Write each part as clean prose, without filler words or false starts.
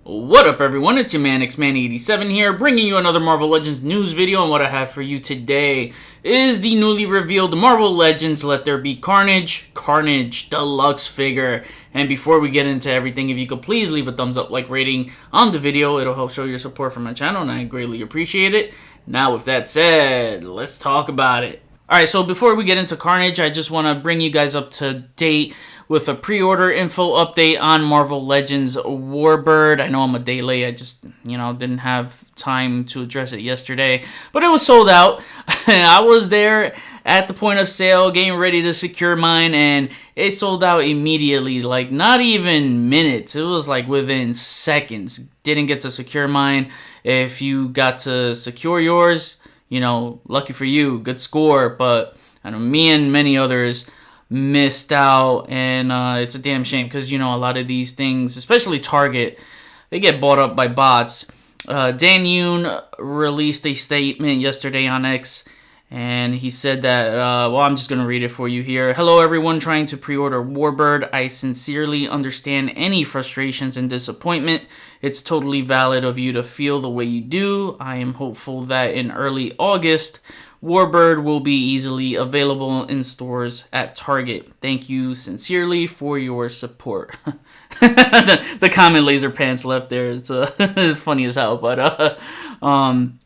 What up, everyone? It's your man Xman87 here, bringing you another Marvel Legends news video. And what I have for you today is the newly revealed Marvel Legends Let There Be Carnage Deluxe figure. And before we get into everything, if you could please leave a thumbs up, like, rating on the video, it'll help show your support for my channel, and I greatly appreciate it. Now, with that said, let's talk about it. Alright, so before we get into Carnage, I just want to bring you guys up to date with a pre-order info update on Marvel Legends Warbird. I know I'm a day late. I just, didn't have time to address it yesterday. But it was sold out. I was there at the point of sale getting ready to secure mine, and it sold out immediately. Like, not even minutes. It was like within seconds. Didn't get to secure mine. If you got to secure yours, lucky for you. Good score. But I know me and many others missed out, and it's a damn shame because a lot of these things, especially Target, they get bought up by bots. Dan Yoon released a statement yesterday on X, and he said that, I'm just going to read it for you here. Hello everyone trying to pre-order Warbird. I sincerely understand any frustrations and disappointment. It's totally valid of you to feel the way you do. I am hopeful that in early August, Warbird will be easily available in stores at Target. Thank you sincerely for your support. the comment laser pants left there. It's funny as hell, but man,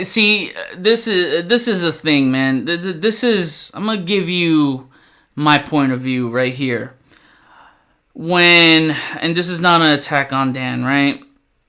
see, this is a thing, man. I'm gonna give you my point of view right here. And this is not an attack on Dan, right?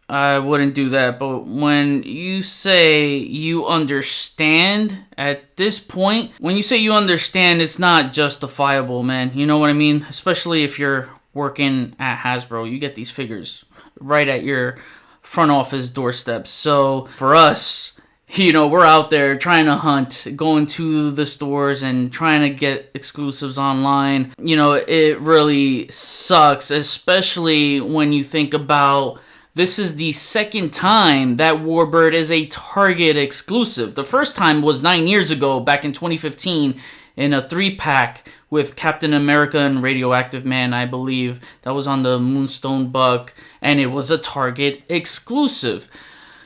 I wouldn't do that, but when you say you understand at this point, when you say you understand, it's not justifiable, man. You know what I mean? Especially if you're working at Hasbro, you get these figures right at your front office doorstep. So for us, we're out there trying to hunt, going to the stores and trying to get exclusives online. It really sucks, especially when you think about this is the second time that Warbird is a Target exclusive. The first time was 9 years ago, back in 2015, in a 3-pack with Captain America and Radioactive Man, I believe. That was on the Moonstone Buck, and it was a Target exclusive.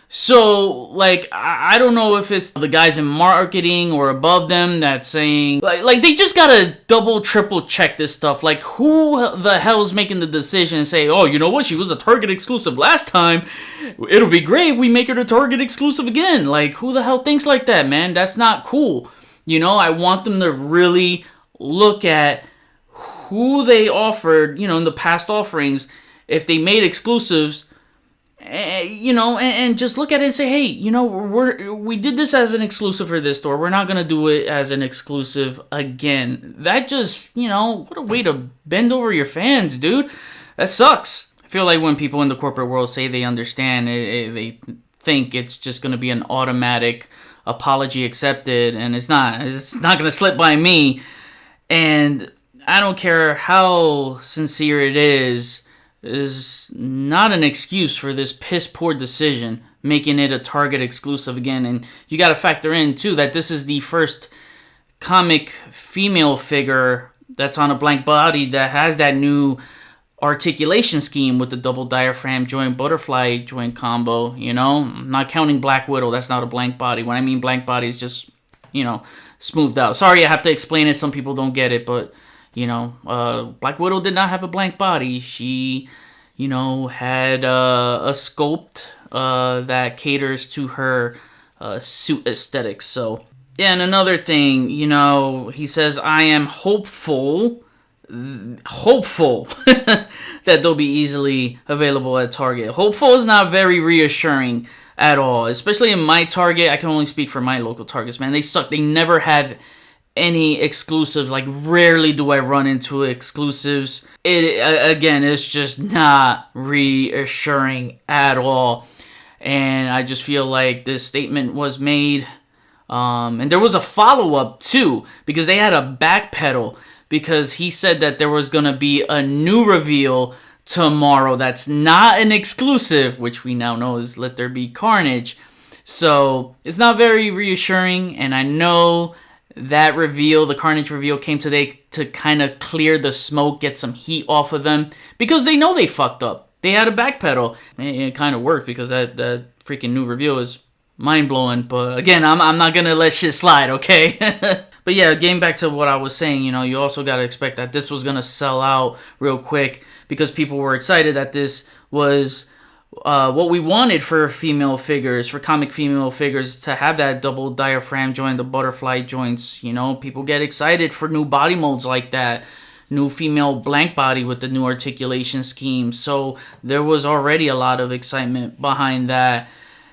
So, I don't know if it's the guys in marketing or above them that's saying, like they just gotta double, triple check this stuff. Like, who the hell is making the decision and say, oh, you know what, she was a Target exclusive last time, it'll be great if we make her a Target exclusive again. Like, who the hell thinks like that, man? That's not cool. I want them to really look at who they offered, in the past offerings, if they made exclusives, and just look at it and say, hey, we did this as an exclusive for this store. We're not going to do it as an exclusive again. That just, what a way to bend over your fans, dude. That sucks. I feel like when people in the corporate world say they understand, they think it's just going to be an automatic apology accepted, and it's not. It's not going to slip by me. And I don't care how sincere it is not an excuse for this piss-poor decision, making it a Target exclusive again. And you got to factor in, too, that this is the first comic female figure that's on a blank body that has that new articulation scheme with the double diaphragm joint, butterfly joint combo, I'm not counting Black Widow. That's not a blank body. When I mean blank body, it's just, smoothed out. Sorry, I have to explain it. Some people don't get it, but Black Widow did not have a blank body. She, had a sculpt that caters to her suit aesthetics. So, yeah, and another thing, he says, I am hopeful that they'll be easily available at Target. Hopeful is not very reassuring at all, especially in my Target. I can only speak for my local Targets, man. They suck. They never have any exclusives. Like, rarely do I run into exclusives. It's just not reassuring at all. And I just feel like this statement was made, and there was a follow-up too, because they had a backpedal, because he said that there was going to be a new reveal tomorrow that's not an exclusive, which we now know is Let There Be Carnage. So it's not very reassuring, and I know that reveal, the Carnage reveal, came today to kind of clear the smoke, get some heat off of them, because they know they fucked up. They had to backpedal. It kind of worked, because that freaking new reveal is mind-blowing. But again, I'm not gonna let shit slide, okay? But yeah, getting back to what I was saying, you know, you also got to expect that this was gonna sell out real quick, because people were excited that this was what we wanted for female figures, for comic female figures, to have that double diaphragm joint, the butterfly joints. You know, people get excited for new body molds like that, new female blank body with the new articulation scheme. So there was already a lot of excitement behind that,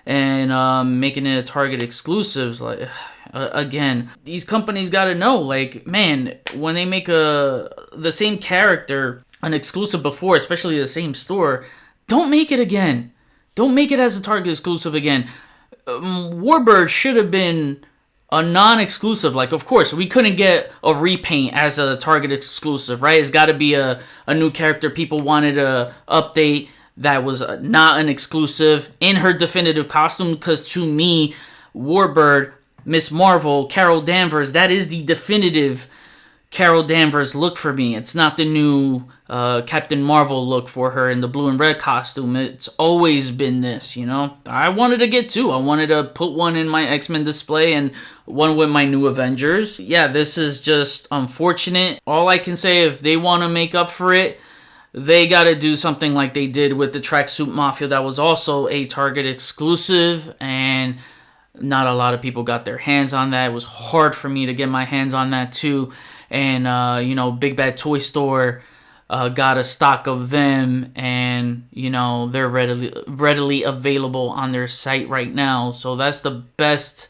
and making it a Target exclusives. Like, again, these companies got to know, like, man, when they make the same character an exclusive before, especially the same store, don't make it again. Don't make it as a Target exclusive again. Warbird should have been a non-exclusive. Like, of course, we couldn't get a repaint as a Target exclusive, right? It's got to be a new character people wanted to update that was not an exclusive in her definitive costume, because to me, Warbird, Miss Marvel, Carol Danvers, that is the definitive Carol Danvers look for me. It's not the new Captain Marvel look for her in the blue and red costume. It's always been this, you know. I wanted to get two. I wanted to put one in my X-Men display and one with my new Avengers. Yeah, this is just unfortunate. All I can say, if they want to make up for it, they got to do something like they did with the Tracksuit Mafia. That was also a Target exclusive, and not a lot of people got their hands on that. It was hard for me to get my hands on that too. And, you know, Big Bad Toy Store got a stock of them, and, you know, they're readily available on their site right now. So that's the best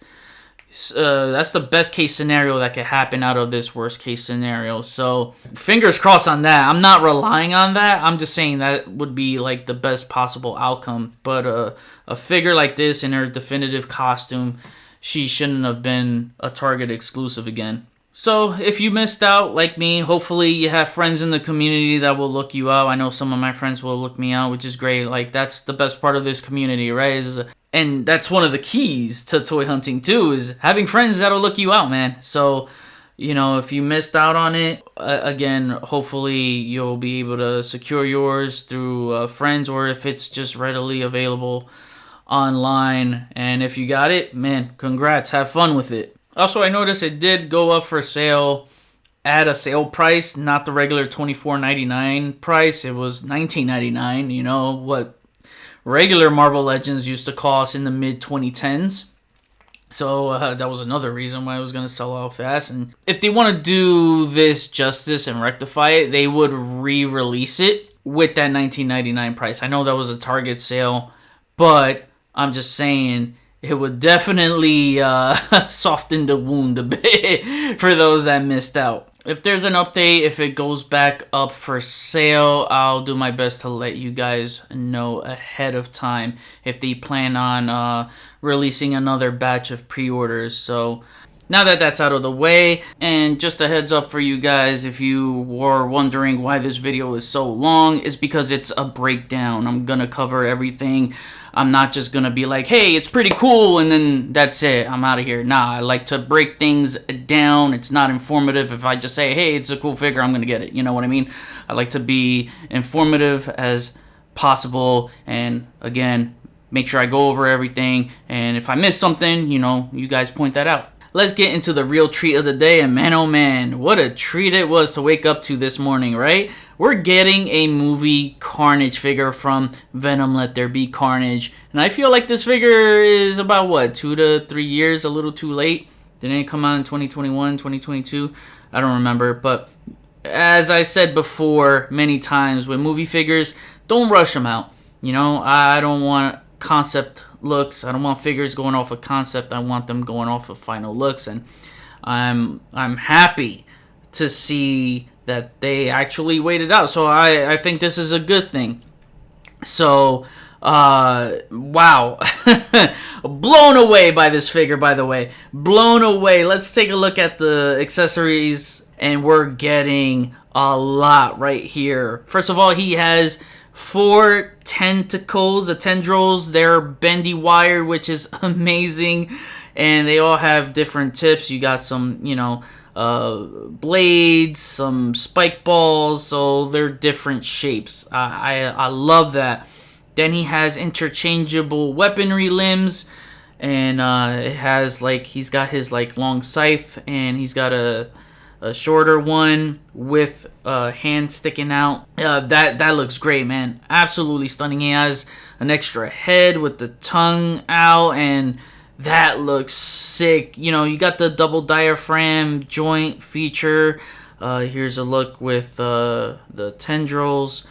case scenario that could happen out of this worst case scenario. So fingers crossed on that. I'm not relying on that. I'm just saying that would be like the best possible outcome. But a figure like this in her definitive costume, she shouldn't have been a Target exclusive again. So if you missed out like me, hopefully you have friends in the community that will look you out. I know some of my friends will look me out, which is great. Like, that's the best part of this community, right? And that's one of the keys to toy hunting too, is having friends that'll look you out, man. So, you know, if you missed out on it, again, hopefully you'll be able to secure yours through friends, or if it's just readily available online. And if you got it, man, congrats. Have fun with it. Also, I noticed it did go up for sale at a sale price, not the regular $24.99 price. It was $19.99, you know, what regular Marvel Legends used to cost in the mid-2010s. So that was another reason why it was going to sell out fast. And if they want to do this justice and rectify it, they would re-release it with that $19.99 price. I know that was a Target sale, but I'm just saying, it would definitely soften the wound a bit for those that missed out. If there's an update, if it goes back up for sale, I'll do my best to let you guys know ahead of time if they plan on releasing another batch of pre-orders. So now that that's out of the way, and just a heads up for you guys, if you were wondering why this video is so long, it's because it's a breakdown. I'm gonna cover everything. I'm not just gonna be like, hey, it's pretty cool, and then that's it, I'm out of here. Nah, I like to break things down. It's not informative if I just say, hey, it's a cool figure, I'm gonna get it. You know what I mean? I like to be informative as possible, and again, make sure I go over everything, and if I miss something, you know, you guys point that out. Let's get into the real treat of the day, and man, oh man, what a treat it was to wake up to this morning, right? We're getting a movie Carnage figure from Venom Let There Be Carnage, and I feel like this figure is about, what, 2 to 3 years, a little too late? Didn't it come out in 2021, 2022? I don't remember, but as I said before many times, with movie figures, don't rush them out. You know, I don't want concept looks. I don't want figures going off of concept. I want them going off of final looks, and I'm happy to see that they actually waited out. So I think this is a good thing. So wow. Blown away by this figure, by the way. Blown away. Let's take a look at the accessories, and we're getting a lot right here. First of all, he has 4 tentacles, the tendrils. They're bendy wire, which is amazing. and they all have different tips. You got some, blades, some spike balls, so they're different shapes. I love that. Then he has interchangeable weaponry limbs, and it has he's got his long scythe, and he's got a shorter one with a hand sticking out. That looks great, man. Absolutely stunning. He has an extra head with the tongue out, and that looks sick. You got the double diaphragm joint feature. Here's a look with the tendrils.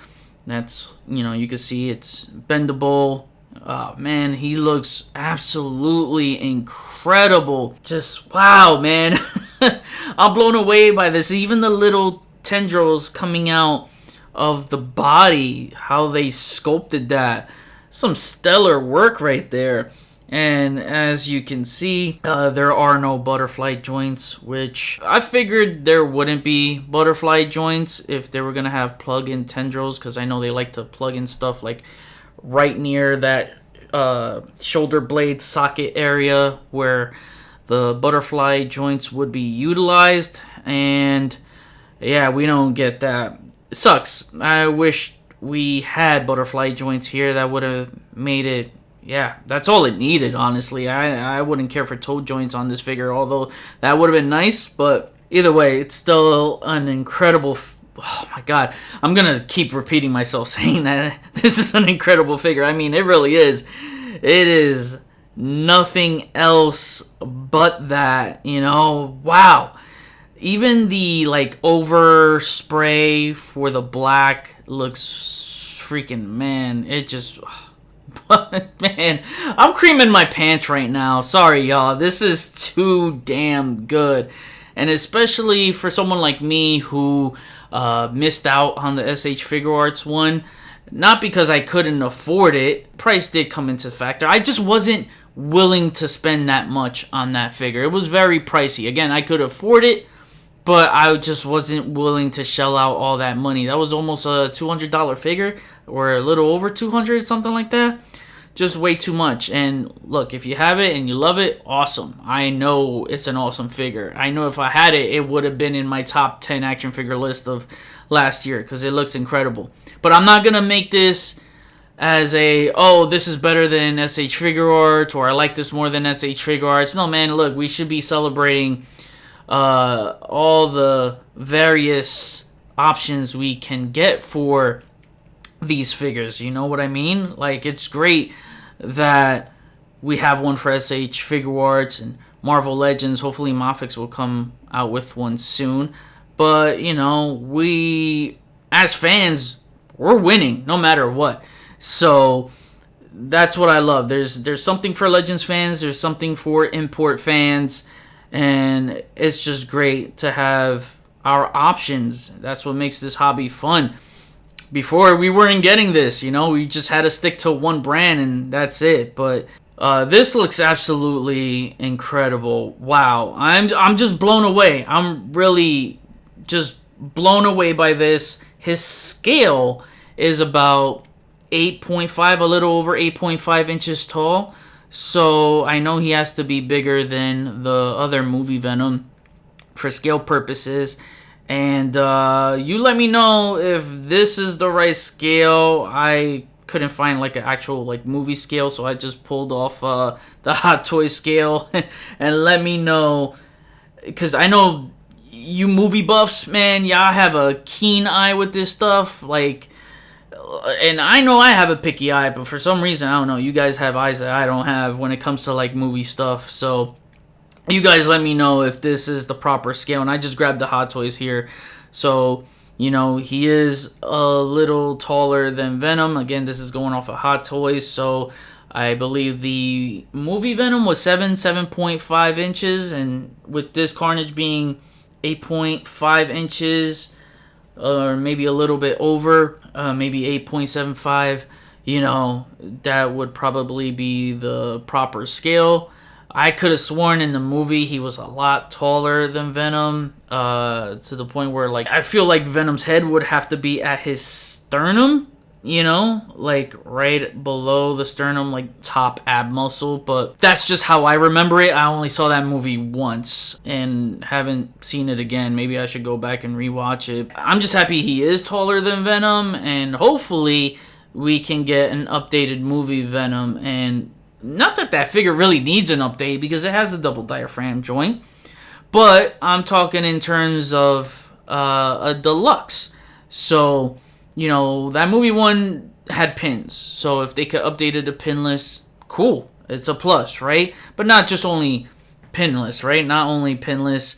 That's, you can see it's bendable. Oh, man, he looks absolutely incredible. Just, wow, man. I'm blown away by this. Even the little tendrils coming out of the body, how they sculpted that. Some stellar work right there. And as you can see, there are no butterfly joints, which I figured there wouldn't be butterfly joints if they were going to have plug-in tendrils, because I know they like to plug in stuff right near that shoulder blade socket area where the butterfly joints would be utilized. And yeah, we don't get that. It sucks. I wish we had butterfly joints here. That would have made it, yeah, that's all it needed, honestly. I wouldn't care for toe joints on this figure, although that would have been nice. But either way, it's still an incredible... Oh my god, I'm going to keep repeating myself saying that this is an incredible figure. I mean, it really is. It is nothing else but that, Wow. Even the, overspray for the black looks freaking, man, it just... Man, I'm creaming my pants right now. Sorry, y'all. This is too damn good. And especially for someone like me who missed out on the SH Figure Arts one. Not because I couldn't afford it. Price did come into factor. I just wasn't willing to spend that much on that figure. It was very pricey. Again, I could afford it, but I just wasn't willing to shell out all that money. That was almost a $200 figure, or a little over 200, something like that. Just way too much. And look, if you have it and you love it, awesome. I know it's an awesome figure. I know if I had it, it would have been in my top 10 action figure list of last year, because it looks incredible. But I'm not going to make this as this is better than SH Figure Arts, or I like this more than SH Figure Arts. No, man, look, we should be celebrating all the various options we can get for these figures. You know what I mean? It's great that we have one for SH Figure Arts and Marvel Legends. Hopefully Mafix will come out with one soon. But, we, as fans, we're winning no matter what. So that's what I love. There's something for Legends fans. There's something for import fans. And it's just great to have our options. That's what makes this hobby fun. Before, we weren't getting this, we just had to stick to one brand and that's it. But this looks absolutely incredible. Wow, I'm just blown away. I'm really just blown away by this. His scale is about 8.5, a little over 8.5 inches tall. So I know he has to be bigger than the other movie Venom for scale purposes. And you let me know if this is the right scale. I couldn't find an actual movie scale, so I just pulled off the Hot Toy scale. And let me know, because I know you movie buffs, man, y'all have a keen eye with this stuff. And I know I have a picky eye, but for some reason, I don't know, you guys have eyes that I don't have when it comes to movie stuff. So you guys let me know if this is the proper scale. And I just grabbed the Hot Toys here. So, he is a little taller than Venom. Again, this is going off of Hot Toys. So I believe the movie Venom was 7.5 inches. And with this Carnage being 8.5 inches, or maybe a little bit over, maybe 8.75, that would probably be the proper scale. I could have sworn in the movie he was a lot taller than Venom, to the point where I feel like Venom's head would have to be at his sternum you know, like right below the sternum, like top ab muscle. But that's just how I remember it. I only saw that movie once and haven't seen it again. Maybe I should go back and rewatch it. I'm just happy he is taller than Venom, and hopefully we can get an updated movie Venom. And not that that figure really needs an update because it has a double diaphragm joint, but I'm talking in terms of a deluxe. So, you know, that movie one had pins. So if they could update it to pinless, cool. It's a plus, right? But not just only pinless, right? Not only pinless.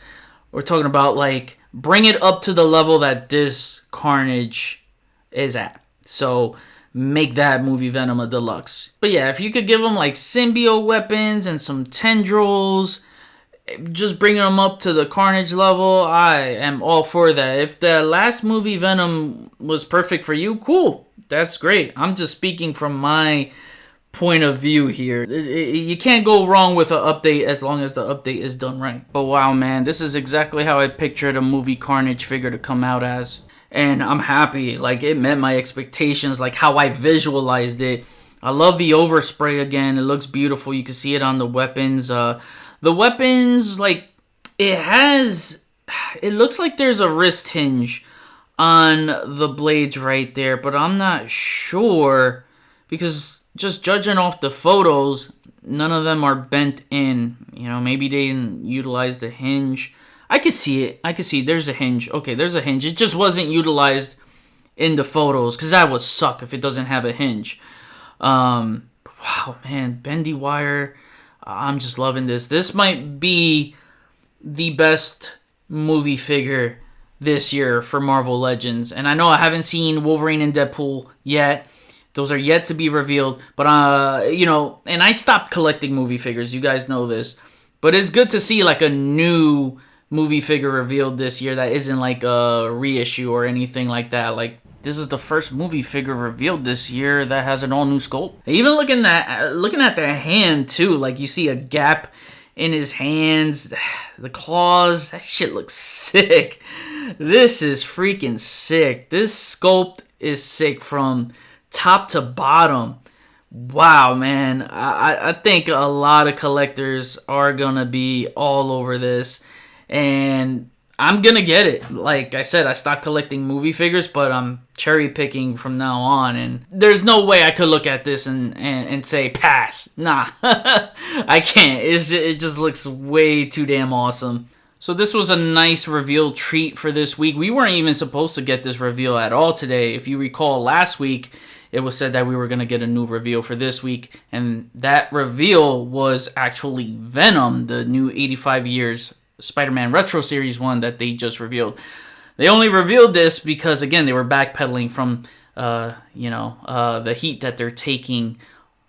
We're talking about like bring it up to the level that this Carnage is at. So make that movie Venom a deluxe. But yeah, if you could give them like symbiote weapons and some tendrils, just bringing them up to the Carnage level, I am all for that. If the last movie Venom was perfect for you, cool. That's great. I'm just speaking from my point of view here. You can't go wrong with an update as long as the update is done right. But wow, man, this is exactly how I pictured a movie Carnage figure to come out as. And I'm happy. Like, it met my expectations, like how I visualized it. I love the overspray again. It looks beautiful. You can see it on the weapons. The weapons, like, it looks like there's a wrist hinge on the blades right there, but I'm not sure because just judging off the photos, none of them are bent in. You know, maybe they didn't utilize the hinge. I can see it. I can see there's a hinge. Okay, there's a hinge. It just wasn't utilized in the photos because that would suck if it doesn't have a hinge. Wow, man, bendy wire. I'm just loving this. This might be the best movie figure this year for Marvel Legends. And I know I haven't seen Wolverine and Deadpool yet. Those are yet to be revealed. But, you know, and I stopped collecting movie figures. You guys know this. But it's good to see, like, a new movie figure revealed this year that isn't, like, a reissue or anything like that. Like, this is the first movie figure revealed this year that has an all-new sculpt. Even looking at the hand, too. Like, you see a gap in his hands. The claws. That shit looks sick. This is freaking sick. This sculpt is sick from top to bottom. Wow, man. I think a lot of collectors are going to be all over this. And I'm going to get it. Like I said, I stopped collecting movie figures, but I'm cherry picking from now on. And there's no way I could look at this and say pass. Nah, I can't. It just looks way too damn awesome. So this was a nice reveal treat for this week. We weren't even supposed to get this reveal at all today. If you recall last week, it was said that we were going to get a new reveal for this week. And that reveal was actually Venom, the new 85 years Spider-Man Retro Series 1 that they just revealed. They only revealed this because, again, they were backpedaling from, the heat that they're taking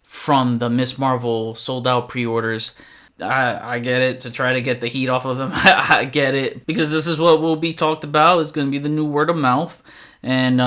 from the Miss Marvel sold-out pre-orders. I get it, to try to get the heat off of them. I get it, because this is what will be talked about. It's going to be the new word of mouth. And,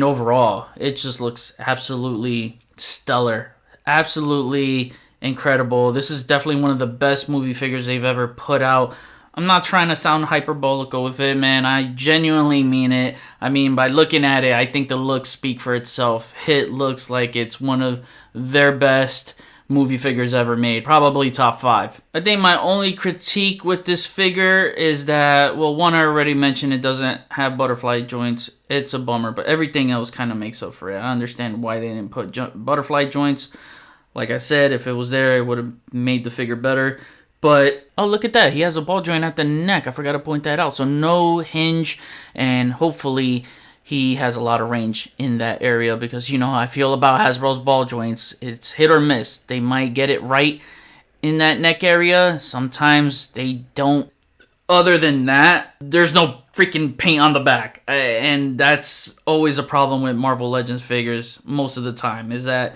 overall, it just looks absolutely stellar. Absolutely incredible. This is definitely one of the best movie figures they've ever put out. I'm not trying to sound hyperbolical with it, man. I genuinely mean it. I mean, by looking at it, I think the looks speak for itself. It looks like it's one of their best movie figures ever made. Probably top 5. I think my only critique with this figure is that, well, one, I already mentioned, it doesn't have butterfly joints. It's a bummer, but everything else kind of makes up for it. I understand why they didn't put butterfly joints. Like I said, if it was there, it would have made the figure better. But, oh, look at that. He has a ball joint at the neck. I forgot to point that out. So no hinge, and hopefully he has a lot of range in that area, because you know how I feel about Hasbro's ball joints. It's hit or miss. They might get it right in that neck area. Sometimes they don't. Other than that, there's no freaking paint on the back. And that's always a problem with Marvel Legends figures most of the time, is that,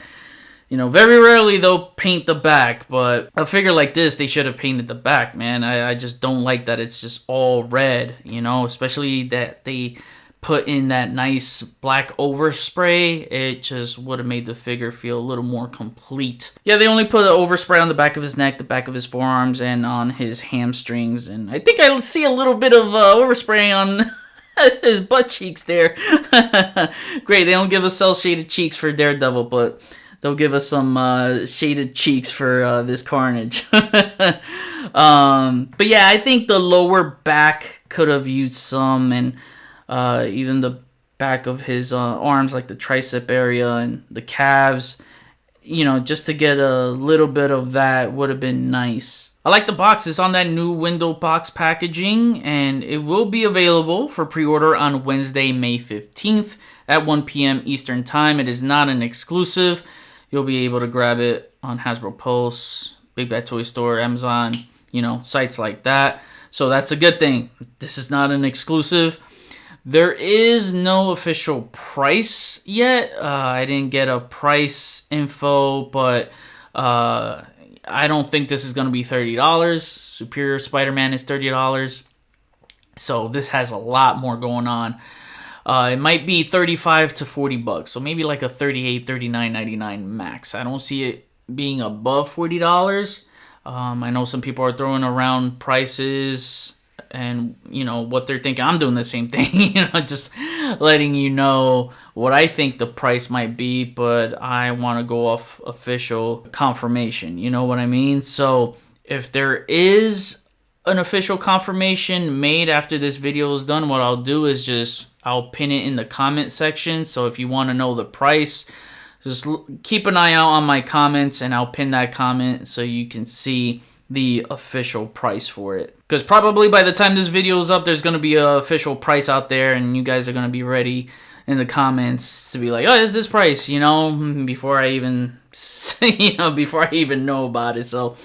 you know, very rarely they'll paint the back, but a figure like this, they should have painted the back, man. I just don't like that it's just all red, you know, especially that they put in that nice black overspray. It just would have made the figure feel a little more complete. Yeah, they only put the overspray on the back of his neck, the back of his forearms, and on his hamstrings, and I think I see a little bit of overspray on his butt cheeks there. Great, they don't give us cell shaded cheeks for Daredevil, but they'll give us some shaded cheeks for this Carnage. But yeah, I think the lower back could have used some, and even the back of his arms, like the tricep area and the calves, you know, just to get a little bit of that would have been nice. I like the box. It's on that new window box packaging, and it will be available for pre-order on Wednesday, May 15th at 1 p.m. Eastern Time. It is not an exclusive. You'll be able to grab it on Hasbro Pulse, Big Bad Toy Store, Amazon, you know, sites like that. So that's a good thing. This is not an exclusive. There is no official price yet. I didn't get a price info, but I don't think this is going to be $30. Superior Spider-Man is $30. So this has a lot more going on. It might be $35 to $40, so maybe like a $38, $39.99 max. I don't see it being above $40. I know some people are throwing around prices and, you know, what they're thinking. I'm doing the same thing, you know, just letting you know what I think the price might be, but I want to go off official confirmation, you know what I mean? So if there is an official confirmation made after this video is done, what I'll do is I'll pin it in the comment section. So if you want to know the price, just keep an eye out on my comments, and I'll pin that comment so you can see the official price for it. Because probably by the time this video is up, there's going to be an official price out there, and you guys are going to be ready in the comments to be like, oh, is this price, you know, before I even, before I even know about it. So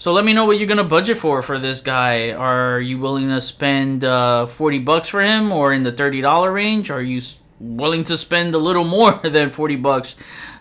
let me know what you're going to budget for this guy. Are you willing to spend $40 for him, or in the $30 range? Are you willing to spend a little more than $40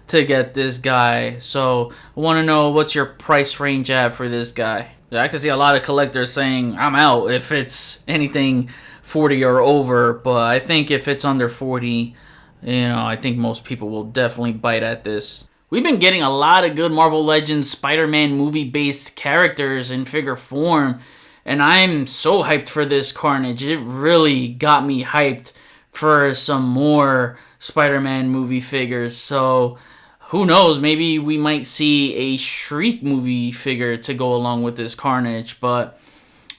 to get this guy? So I want to know, what's your price range at for this guy? I can see a lot of collectors saying I'm out if it's anything 40 or over, but I think if it's under 40, you know, I think most people will definitely bite at this. We've been getting a lot of good Marvel Legends Spider-Man movie-based characters in figure form, and I'm so hyped for this Carnage. It really got me hyped for some more Spider-Man movie figures. So who knows, maybe we might see a Shriek movie figure to go along with this Carnage. But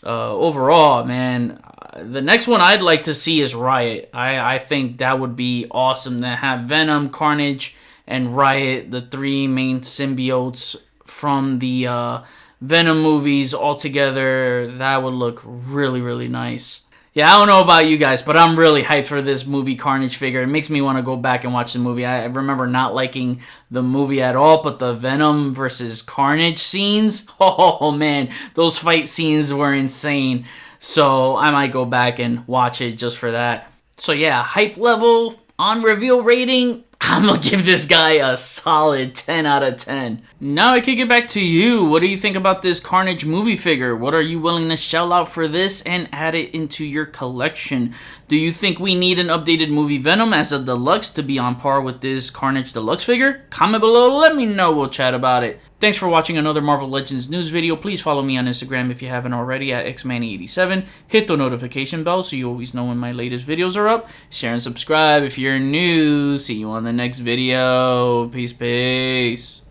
overall, man, the next one I'd like to see is Riot. I think that would be awesome to have Venom, Carnage, and Riot, the three main symbiotes from the Venom movies, all together. That would look really, really nice. Yeah, I don't know about you guys, but I'm really hyped for this movie Carnage figure. It makes me want to go back and watch the movie. I remember not liking the movie at all, but the Venom versus Carnage scenes, oh man, those fight scenes were insane. So I might go back and watch it just for that. So yeah, hype level on reveal rating, I'm going to give this guy a solid 10 out of 10. Now I kick it back to you. What do you think about this Carnage movie figure? What are you willing to shell out for this and add it into your collection? Do you think we need an updated movie Venom as a deluxe to be on par with this Carnage deluxe figure? Comment below, let me know, we'll chat about it. Thanks for watching another Marvel Legends news video. Please follow me on Instagram if you haven't already at xmanny87. Hit the notification bell so you always know when my latest videos are up. Share and subscribe if you're new. See you on the next video. Peace, peace.